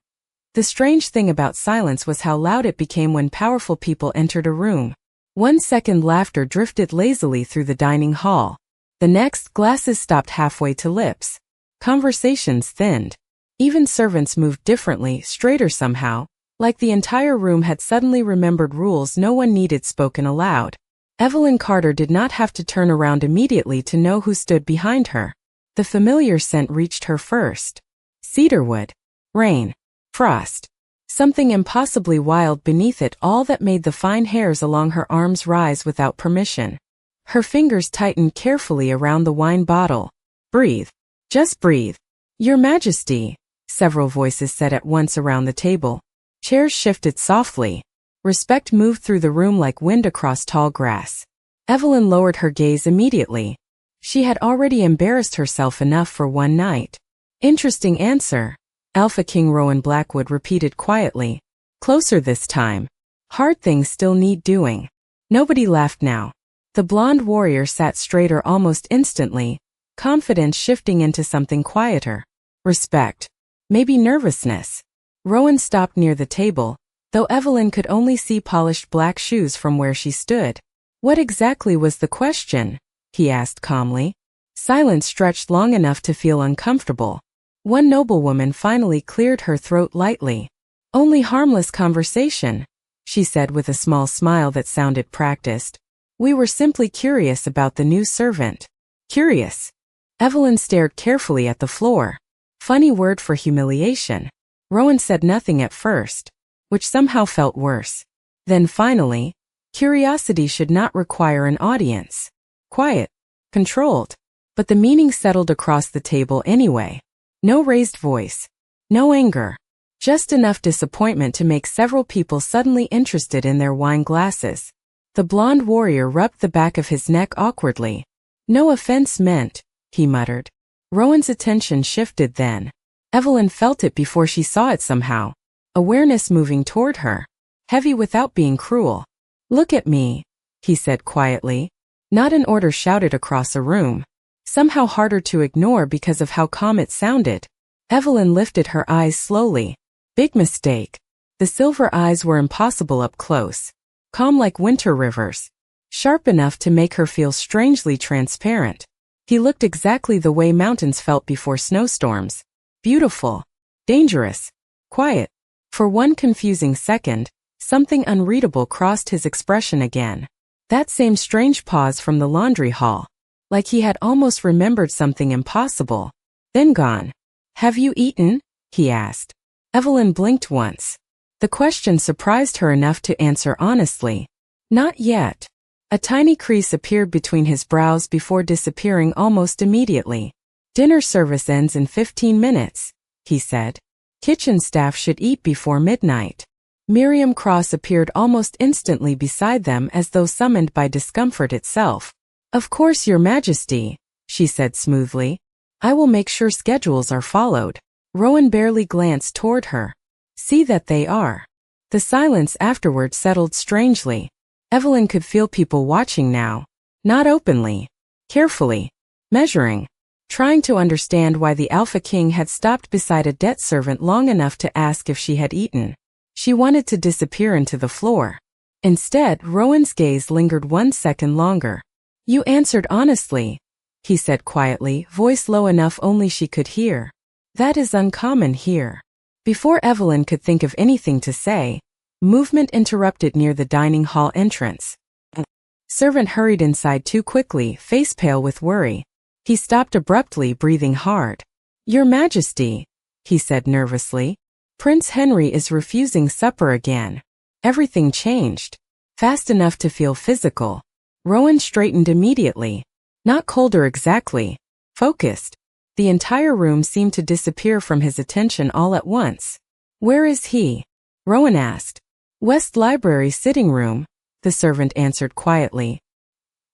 Speaker 1: The strange thing about silence was how loud it became when powerful people entered a room. 1 second laughter drifted lazily through the dining hall. The next, glasses stopped halfway to lips. Conversations thinned. Even servants moved differently, straighter somehow, like the entire room had suddenly remembered rules no one needed spoken aloud. Evelyn Carter did not have to turn around immediately to know who stood behind her. The familiar scent reached her first. Cedarwood. Rain. Frost. Something impossibly wild beneath it all that made the fine hairs along her arms rise without permission. Her fingers tightened carefully around the wine bottle. Breathe. Just breathe. Your Majesty, several voices said at once around the table. Chairs shifted softly. Respect moved through the room like wind across tall grass. Evelyn lowered her gaze immediately. She had already embarrassed herself enough for one night. Interesting answer, Alpha King Rowan Blackwood repeated quietly. Closer this time. Hard things still need doing. Nobody laughed now. The blonde warrior sat straighter almost instantly, confidence shifting into something quieter. Respect. Maybe nervousness. Rowan stopped near the table, though Evelyn could only see polished black shoes from where she stood. What exactly was the question? He asked calmly. Silence stretched long enough to feel uncomfortable. One noblewoman finally cleared her throat lightly. Only harmless conversation, she said with a small smile that sounded practiced. We were simply curious about the new servant. Curious? Evelyn stared carefully at the floor. Funny word for humiliation. Rowan said nothing at first, which somehow felt worse. Then finally, curiosity should not require an audience. Quiet. Controlled. But the meaning settled across the table anyway. No raised voice. No anger. Just enough disappointment to make several people suddenly interested in their wine glasses. The blonde warrior rubbed the back of his neck awkwardly. No offense meant, he muttered. Rowan's attention shifted then. Evelyn felt it before she saw it somehow. Awareness moving toward her. Heavy without being cruel. Look at me, he said quietly. Not an order shouted across a room. Somehow harder to ignore because of how calm it sounded. Evelyn lifted her eyes slowly. Big mistake. The silver eyes were impossible up close. Calm like winter rivers. Sharp enough to make her feel strangely transparent. He looked exactly the way mountains felt before snowstorms. Beautiful. Dangerous. Quiet. For one confusing second, something unreadable crossed his expression again. That same strange pause from the laundry hall. Like he had almost remembered something impossible. Then gone. Have you eaten? He asked. Evelyn blinked once. The question surprised her enough to answer honestly. Not yet. A tiny crease appeared between his brows before disappearing almost immediately. Dinner service ends in 15 minutes, he said. Kitchen staff should eat before midnight. Miriam Cross appeared almost instantly beside them as though summoned by discomfort itself. Of course, Your Majesty, she said smoothly. I will make sure schedules are followed. Rowan barely glanced toward her. See that they are. The silence afterward settled strangely. Evelyn could feel people watching now. Not openly. Carefully. Measuring. Trying to understand why the Alpha King had stopped beside a debt servant long enough to ask if she had eaten. She wanted to disappear into the floor. Instead, Rowan's gaze lingered 1 second longer. You answered honestly, he said quietly, voice low enough only she could hear. That is uncommon here. Before Evelyn could think of anything to say, movement interrupted near the dining hall entrance. A servant hurried inside too quickly, face pale with worry. He stopped abruptly, breathing hard. Your Majesty, he said nervously. Prince Henry is refusing supper again. Everything changed. Fast enough to feel physical. Rowan straightened immediately. Not colder exactly. Focused. The entire room seemed to disappear from his attention all at once. Where is he? Rowan asked. West Library sitting room, the servant answered quietly.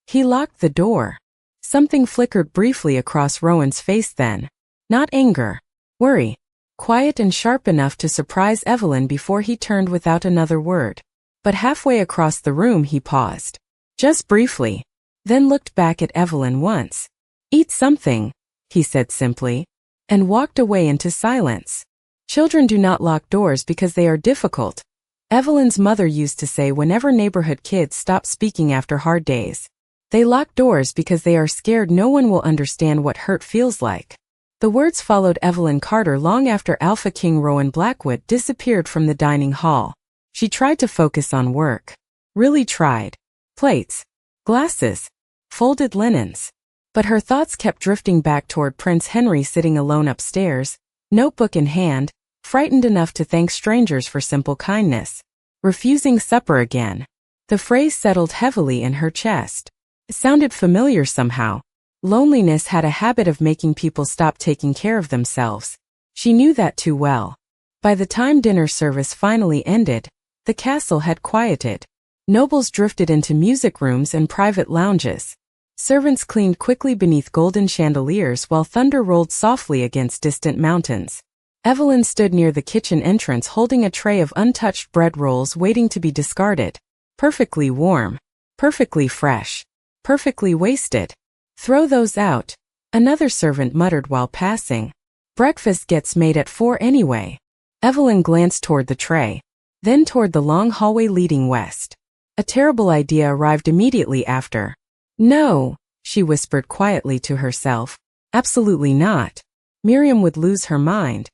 Speaker 1: He locked the door. Something flickered briefly across Rowan's face then. Not anger. Worry. Quiet and sharp enough to surprise Evelyn before he turned without another word. But halfway across the room he paused. Just briefly. Then looked back at Evelyn once. Eat something, he said simply, and walked away into silence. Children do not lock doors because they are difficult, Evelyn's mother used to say whenever neighborhood kids stop speaking after hard days. They lock doors because they are scared no one will understand what hurt feels like. The words followed Evelyn Carter long after Alpha King Rowan Blackwood disappeared from the dining hall. She tried to focus on work. Really tried. Plates. Glasses. Folded linens. But her thoughts kept drifting back toward Prince Henry sitting alone upstairs, notebook in hand, frightened enough to thank strangers for simple kindness. Refusing supper again. The phrase settled heavily in her chest. It sounded familiar somehow. Loneliness had a habit of making people stop taking care of themselves. She knew that too well. By the time dinner service finally ended, the castle had quieted. Nobles drifted into music rooms and private lounges. Servants cleaned quickly beneath golden chandeliers while thunder rolled softly against distant mountains. Evelyn stood near the kitchen entrance holding a tray of untouched bread rolls waiting to be discarded. Perfectly warm. Perfectly fresh. Perfectly wasted. Throw those out, another servant muttered while passing. Breakfast gets made at 4 anyway. Evelyn glanced toward the tray, then toward the long hallway leading west. A terrible idea arrived immediately after. No, she whispered quietly to herself. Absolutely not. Miriam would lose her mind.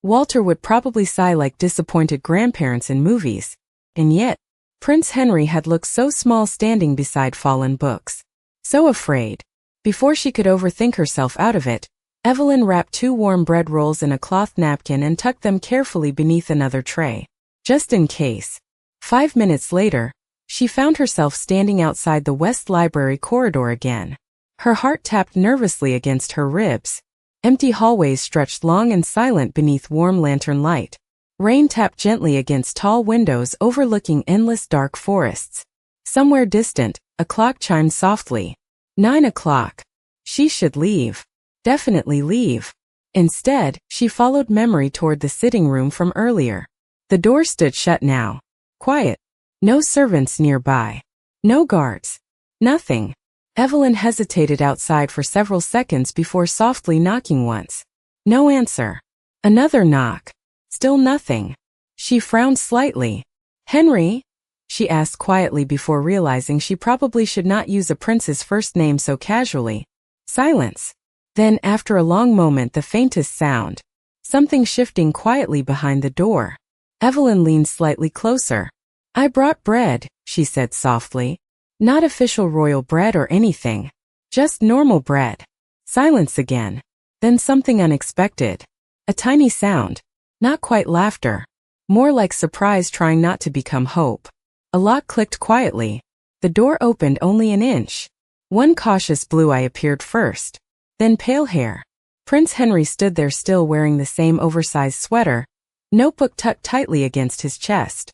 Speaker 1: Walter would probably sigh like disappointed grandparents in movies. And yet, Prince Henry had looked so small standing beside fallen books. So afraid. Before she could overthink herself out of it, Evelyn wrapped 2 warm bread rolls in a cloth napkin and tucked them carefully beneath another tray. Just in case. 5 minutes later, she found herself standing outside the West Library corridor again. Her heart tapped nervously against her ribs. Empty hallways stretched long and silent beneath warm lantern light. Rain tapped gently against tall windows overlooking endless dark forests. Somewhere distant, a clock chimed softly. 9 o'clock. She should leave. Definitely leave. Instead, she followed memory toward the sitting room from earlier. The door stood shut now. Quiet. No servants nearby. No guards. Nothing. Evelyn hesitated outside for several seconds before softly knocking once. No answer. Another knock. Still nothing. She frowned slightly. Henry? She asked quietly before realizing she probably should not use a prince's first name so casually. Silence. Then, after a long moment, the faintest sound. Something shifting quietly behind the door. Evelyn leaned slightly closer. I brought bread, she said softly. Not official royal bread or anything. Just normal bread. Silence again. Then something unexpected. A tiny sound. Not quite laughter. More like surprise trying not to become hope. A lock clicked quietly. The door opened only an inch. One cautious blue eye appeared first. Then pale hair. Prince Henry stood there still wearing the same oversized sweater, notebook tucked tightly against his chest.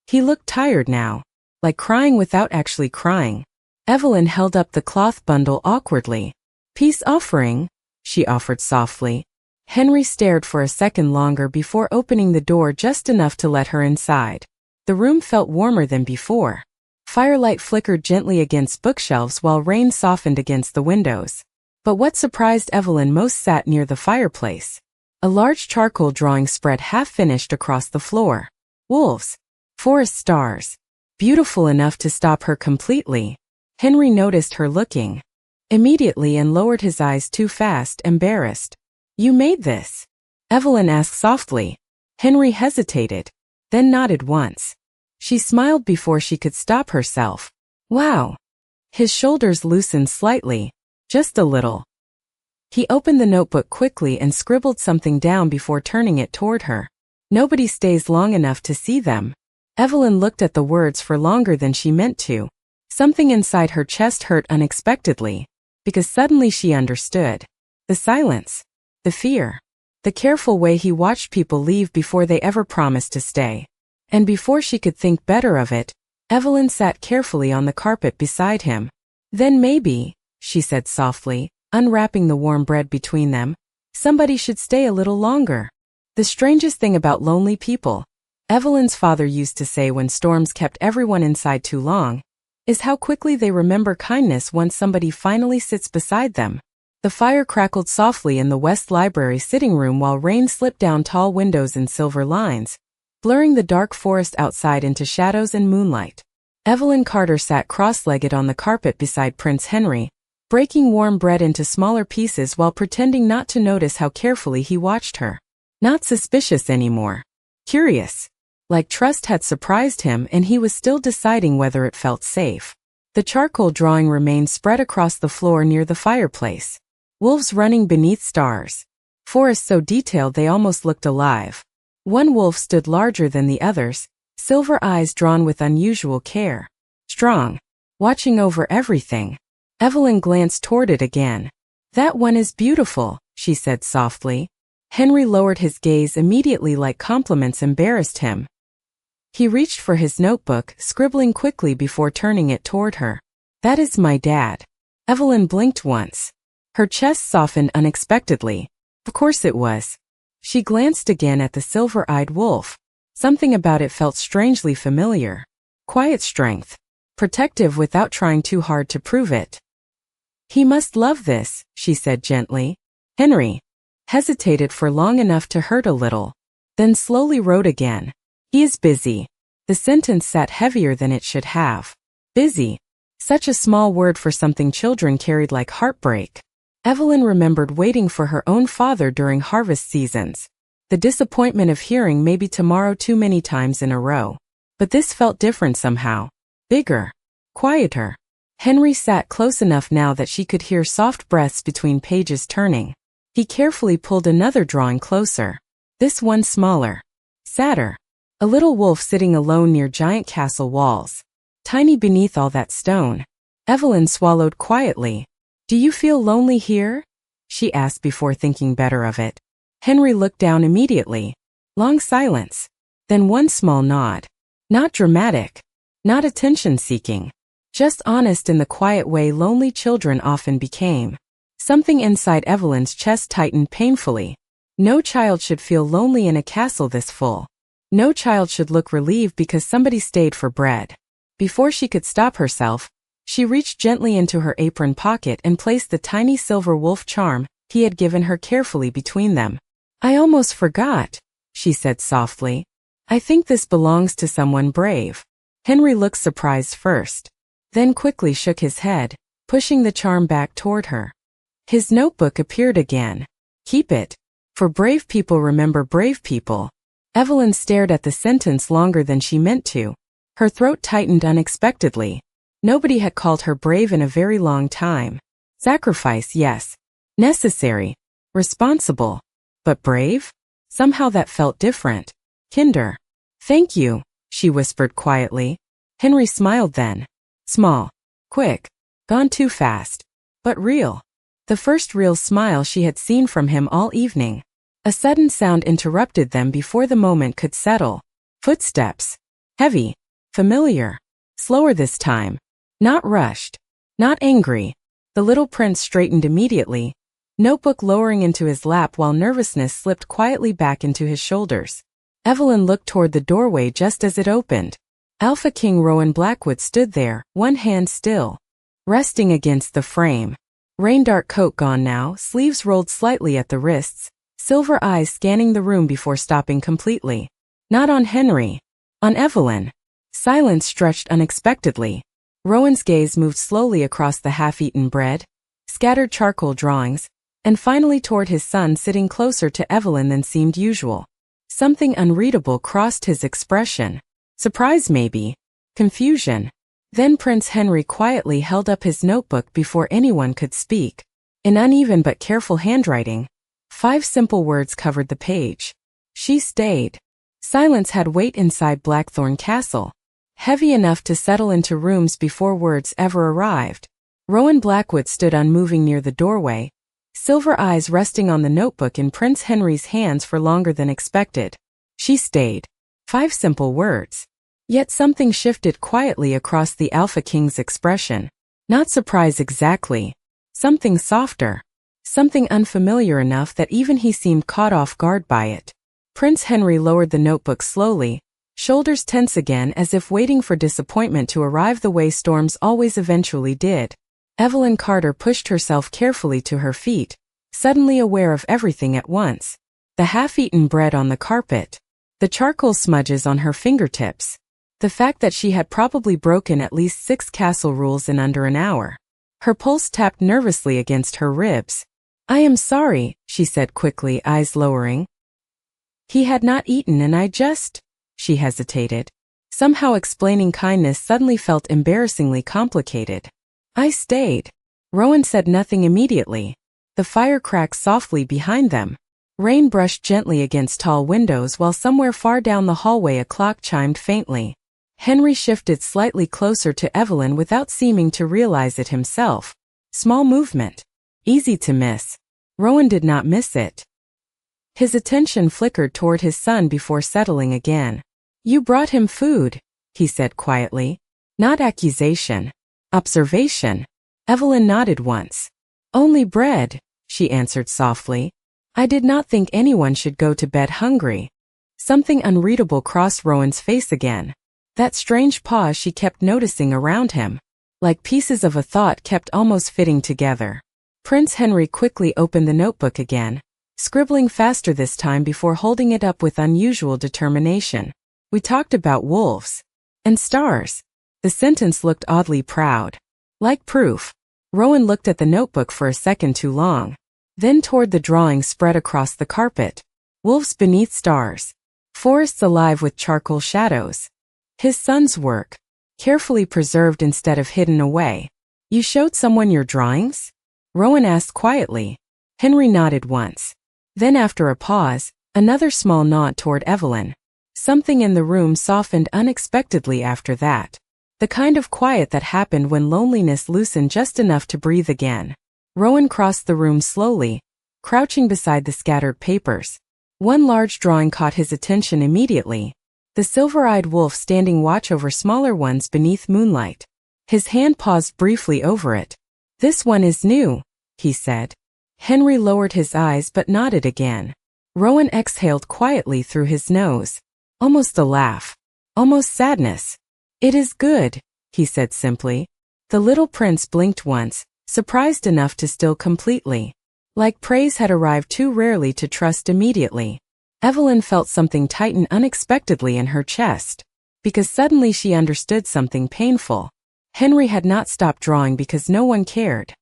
Speaker 1: He looked tired now, like crying without actually crying. Evelyn held up the cloth bundle awkwardly. Peace offering, she offered softly. Henry stared for a second longer before opening the door just enough to let her inside. The room felt warmer than before. Firelight flickered gently against bookshelves while rain softened against the windows. But what surprised Evelyn most sat near the fireplace. A large charcoal drawing spread half-finished across the floor. Wolves. Forest stars. Beautiful enough to stop her completely. Henry noticed her looking. Immediately and lowered his eyes too fast, embarrassed. You made this? Evelyn asked softly. Henry hesitated, then nodded once. She smiled before she could stop herself. Wow. His shoulders loosened slightly, just a little. He opened the notebook quickly and scribbled something down before turning it toward her. Nobody stays long enough to see them. Evelyn looked at the words for longer than she meant to. Something inside her chest hurt unexpectedly. because suddenly she understood. The silence. The fear. The careful way he watched people leave before they ever promised to stay. And before she could think better of it, Evelyn sat carefully on the carpet beside him. Then maybe, she said softly, unwrapping the warm bread between them, somebody should stay a little longer. The strangest thing about lonely people, Evelyn's father used to say when storms kept everyone inside too long, is how quickly they remember kindness once somebody finally sits beside them. The fire crackled softly in the West Library sitting room while rain slipped down tall windows in silver lines, blurring the dark forest outside into shadows and moonlight. Evelyn Carter sat cross-legged on the carpet beside Prince Henry, breaking warm bread into smaller pieces while pretending not to notice how carefully he watched her. Not suspicious anymore. Curious. Like trust had surprised him and he was still deciding whether it felt safe. The charcoal drawing remained spread across the floor near the fireplace. Wolves running beneath stars. Forests so detailed they almost looked alive. One wolf stood larger than the others, silver eyes drawn with unusual care. Strong. Watching over everything. Evelyn glanced toward it again. That one is beautiful, she said softly. Henry lowered his gaze immediately like compliments embarrassed him. He reached for his notebook, scribbling quickly before turning it toward her. That is my dad. Evelyn blinked once. Her chest softened unexpectedly. Of course it was. She glanced again at the silver-eyed wolf. Something about it felt strangely familiar. Quiet strength. Protective without trying too hard to prove it. He must love this, she said gently. Henry hesitated for long enough to hurt a little, then slowly wrote again. He is busy. The sentence sat heavier than it should have. Busy. Such a small word for something children carried like heartbreak. Evelyn remembered waiting for her own father during harvest seasons. The disappointment of hearing maybe tomorrow too many times in a row. But this felt different somehow. Bigger. Quieter. Henry sat close enough now that she could hear soft breaths between pages turning. He carefully pulled another drawing closer. This one smaller. Sadder. A little wolf sitting alone near giant castle walls. Tiny beneath all that stone. Evelyn swallowed quietly. Do you feel lonely here? She asked before thinking better of it. Henry looked down immediately. Long silence. Then one small nod. Not dramatic. Not attention-seeking. Just honest in the quiet way lonely children often became. Something inside Evelyn's chest tightened painfully. No child should feel lonely in a castle this full. No child should look relieved because somebody stayed for bread. Before she could stop herself, she reached gently into her apron pocket and placed the tiny silver wolf charm he had given her carefully between them. I almost forgot, she said softly. I think this belongs to someone brave. Henry looked surprised first, then quickly shook his head, pushing the charm back toward her. His notebook appeared again. Keep it. For brave people remember brave people. Evelyn stared at the sentence longer than she meant to. Her throat tightened unexpectedly. Nobody had called her brave in a very long time. Sacrifice, yes. Necessary. Responsible. But brave? Somehow that felt different. Kinder. Thank you, she whispered quietly. Henry smiled then. Small. Quick. Gone too fast. But real. The first real smile she had seen from him all evening. A sudden sound interrupted them before the moment could settle. Footsteps. Heavy. Familiar. Slower this time. Not rushed. Not angry. The little prince straightened immediately, notebook lowering into his lap while nervousness slipped quietly back into his shoulders. Evelyn looked toward the doorway just as it opened. Alpha King Rowan Blackwood stood there, one hand still, resting against the frame. Rain-dark coat gone now, sleeves rolled slightly at the wrists, silver eyes scanning the room before stopping completely. Not on Henry. On Evelyn. Silence stretched unexpectedly. Rowan's gaze moved slowly across the half-eaten bread, scattered charcoal drawings, and finally toward his son sitting closer to Evelyn than seemed usual. Something unreadable crossed his expression. Surprise maybe. Confusion. Then Prince Henry quietly held up his notebook before anyone could speak. In uneven but careful handwriting, 5 simple words covered the page. She stayed. Silence had weight inside Blackthorn Castle, heavy enough to settle into rooms before words ever arrived. Rowan Blackwood stood unmoving near the doorway, silver eyes resting on the notebook in Prince Henry's hands for longer than expected. She stayed. 5 simple words. Yet something shifted quietly across the Alpha King's expression. Not surprise exactly. Something softer. Something unfamiliar enough that even he seemed caught off guard by it. Prince Henry lowered the notebook slowly, shoulders tense again as if waiting for disappointment to arrive the way storms always eventually did. Evelyn Carter pushed herself carefully to her feet, suddenly aware of everything at once. The half-eaten bread on the carpet. The charcoal smudges on her fingertips. The fact that she had probably broken at least 6 castle rules in under an hour. Her pulse tapped nervously against her ribs. "I am sorry," she said quickly, eyes lowering. "He had not eaten and I just—" She hesitated. Somehow explaining kindness suddenly felt embarrassingly complicated. "I stayed." Rowan said nothing immediately. The fire cracked softly behind them. Rain brushed gently against tall windows while somewhere far down the hallway a clock chimed faintly. Henry shifted slightly closer to Evelyn without seeming to realize it himself. Small movement. Easy to miss. Rowan did not miss it. His attention flickered toward his son before settling again. "You brought him food," he said quietly. Not accusation. Observation. Evelyn nodded once. "Only bread," she answered softly. "I did not think anyone should go to bed hungry." Something unreadable crossed Rowan's face again. That strange pause she kept noticing around him. Like pieces of a thought kept almost fitting together. Prince Henry quickly opened the notebook again, scribbling faster this time before holding it up with unusual determination. "We talked about wolves. And stars." The sentence looked oddly proud. Like proof. Rowan looked at the notebook for a second too long. Then toward the drawing spread across the carpet. Wolves beneath stars. Forests alive with charcoal shadows. His son's work. Carefully preserved instead of hidden away. "You showed someone your drawings?" Rowan asked quietly. Henry nodded once. Then after a pause, another small nod toward Evelyn. Something in the room softened unexpectedly after that. The kind of quiet that happened when loneliness loosened just enough to breathe again. Rowan crossed the room slowly, crouching beside the scattered papers. One large drawing caught his attention immediately. The silver-eyed wolf standing watch over smaller ones beneath moonlight. His hand paused briefly over it. "This one is new," he said. Henry lowered his eyes but nodded again. Rowan exhaled quietly through his nose. Almost a laugh. Almost sadness. "It is good," he said simply. The little prince blinked once, surprised enough to still completely. Like praise had arrived too rarely to trust immediately. Evelyn felt something tighten unexpectedly in her chest. Because suddenly she understood something painful. Henry had not stopped drawing because no one cared.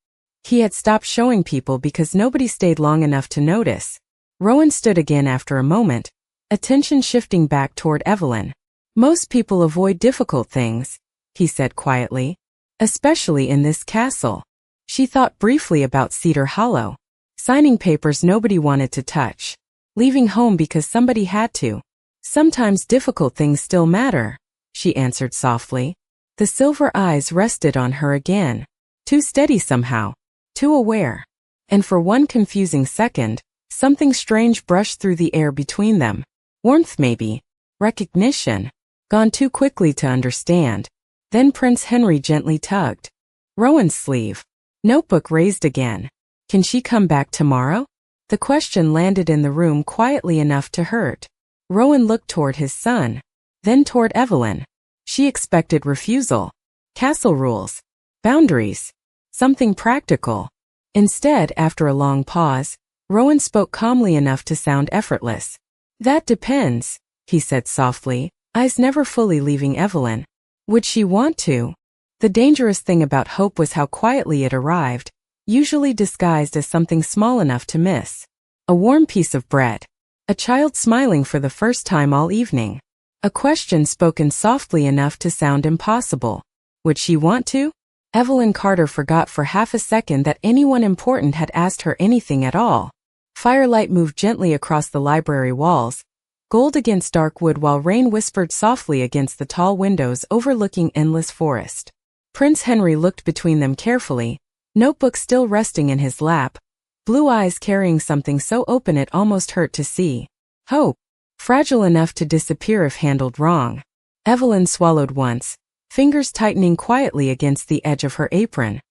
Speaker 1: He had stopped showing people because nobody stayed long enough to notice. Rowan stood again after a moment, attention shifting back toward Evelyn. "Most people avoid difficult things," he said quietly. "Especially in this castle." She thought briefly about Cedar Hollow. Signing papers nobody wanted to touch. Leaving home because somebody had to. "Sometimes difficult things still matter," she answered softly. The silver eyes rested on her again. Too steady somehow. Too aware. And for one confusing second, something strange brushed through the air between them. Warmth maybe. Recognition. Gone too quickly to understand. Then Prince Henry gently tugged Rowan's sleeve. Notebook raised again. "Can she come back tomorrow?" The question landed in the room quietly enough to hurt. Rowan looked toward his son, then toward Evelyn. She expected refusal. Castle rules. Boundaries. Something practical. Instead, after a long pause, Rowan spoke calmly enough to sound effortless. "That depends," he said softly, eyes never fully leaving Evelyn. Would she want to? The dangerous thing about hope was how quietly it arrived, usually disguised as something small enough to miss. A warm piece of bread. A child smiling for the first time all evening. A question spoken softly enough to sound impossible. Would she want to? Evelyn Carter forgot for half a second that anyone important had asked her anything at all. Firelight moved gently across the library walls, gold against dark wood while rain whispered softly against the tall windows overlooking endless forest. Prince Henry looked between them carefully, notebook still resting in his lap, blue eyes carrying something so open it almost hurt to see. Hope. Fragile enough to disappear if handled wrong. Evelyn swallowed once, fingers tightening quietly against the edge of her apron.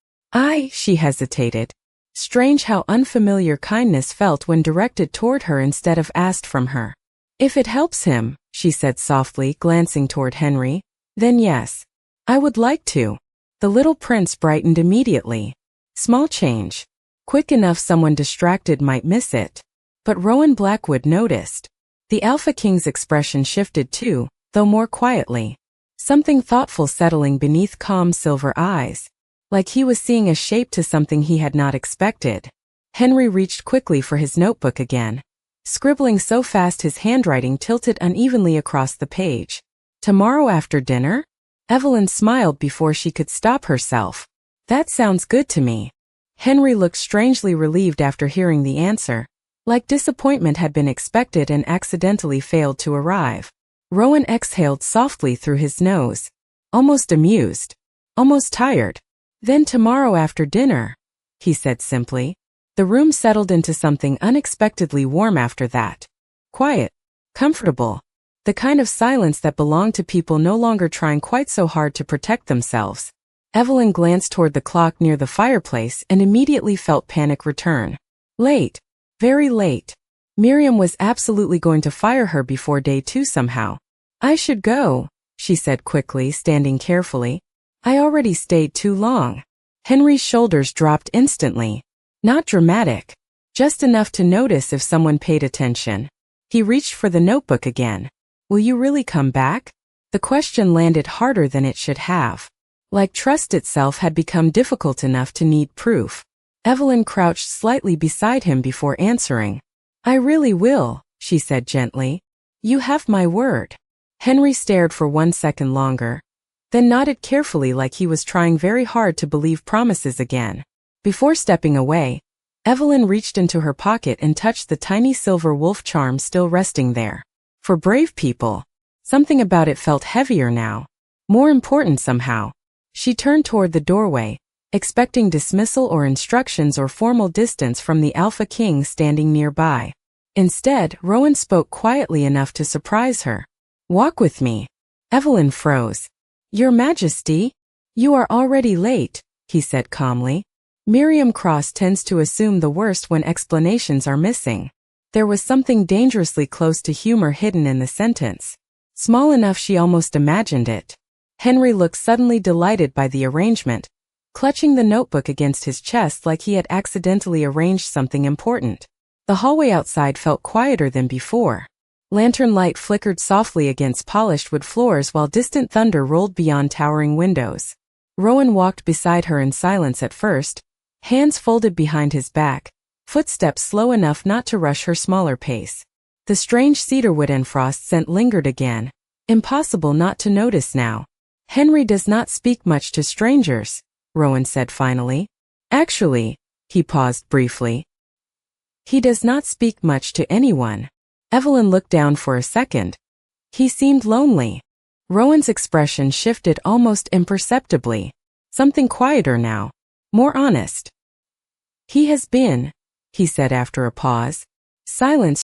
Speaker 1: She hesitated. Strange how unfamiliar kindness felt when directed toward her instead of asked from her. If it helps him, she said softly, glancing toward Henry, then yes. I would like to. The little prince brightened immediately. Small change. Quick enough someone distracted might miss it. But Rowan Blackwood noticed. The Alpha King's expression shifted too, though more quietly. Something thoughtful settling beneath calm silver eyes. Like he was seeing a shape to something he had not expected. Henry reached quickly for his notebook again, scribbling so fast his handwriting tilted unevenly across the page. Tomorrow after dinner? Evelyn smiled before she could stop herself. That sounds good to me. Henry looked strangely relieved after hearing the answer, like disappointment had been expected and accidentally failed to arrive. Rowan exhaled softly through his nose, almost amused, almost tired. Then tomorrow after dinner, he said simply. The room settled into something unexpectedly warm after that. Quiet, comfortable, the kind of silence that belonged to people no longer trying quite so hard to protect themselves. Evelyn glanced toward the clock near the fireplace and immediately felt panic return. Late, very late. Miriam was absolutely going to fire her before day 2 somehow. I should go, she said quickly, standing carefully. I already stayed too long. Henry's shoulders dropped instantly. Not dramatic, just enough to notice if someone paid attention. He reached for the notebook again. Will you really come back? The question landed harder than it should have. Like trust itself had become difficult enough to need proof. Evelyn crouched slightly beside him before answering. I really will, she said gently. You have my word. Henry stared for 1 second longer, then nodded carefully like he was trying very hard to believe promises again. Before stepping away, Evelyn reached into her pocket and touched the tiny silver wolf charm still resting there. For brave people, something about it felt heavier now, more important somehow. She turned toward the doorway, expecting dismissal or instructions or formal distance from the Alpha King standing nearby. Instead, Rowan spoke quietly enough to surprise her. Walk with me. Evelyn froze. Your Majesty, you are already late, he said calmly. Miriam Cross tends to assume the worst when explanations are missing. There was something dangerously close to humor hidden in the sentence. Small enough she almost imagined it. Henry looked suddenly delighted by the arrangement, clutching the notebook against his chest like he had accidentally arranged something important. The hallway outside felt quieter than before. Lantern light flickered softly against polished wood floors while distant thunder rolled beyond towering windows. Rowan walked beside her in silence at first, hands folded behind his back, footsteps slow enough not to rush her smaller pace. The strange cedarwood and frost scent lingered again, impossible not to notice now. Henry does not speak much to strangers, Rowan said finally. Actually, he paused briefly. He does not speak much to anyone. Evelyn looked down for a second. He seemed lonely. Rowan's expression shifted almost imperceptibly. Something quieter now, more honest. He has been, he said after a pause. Silence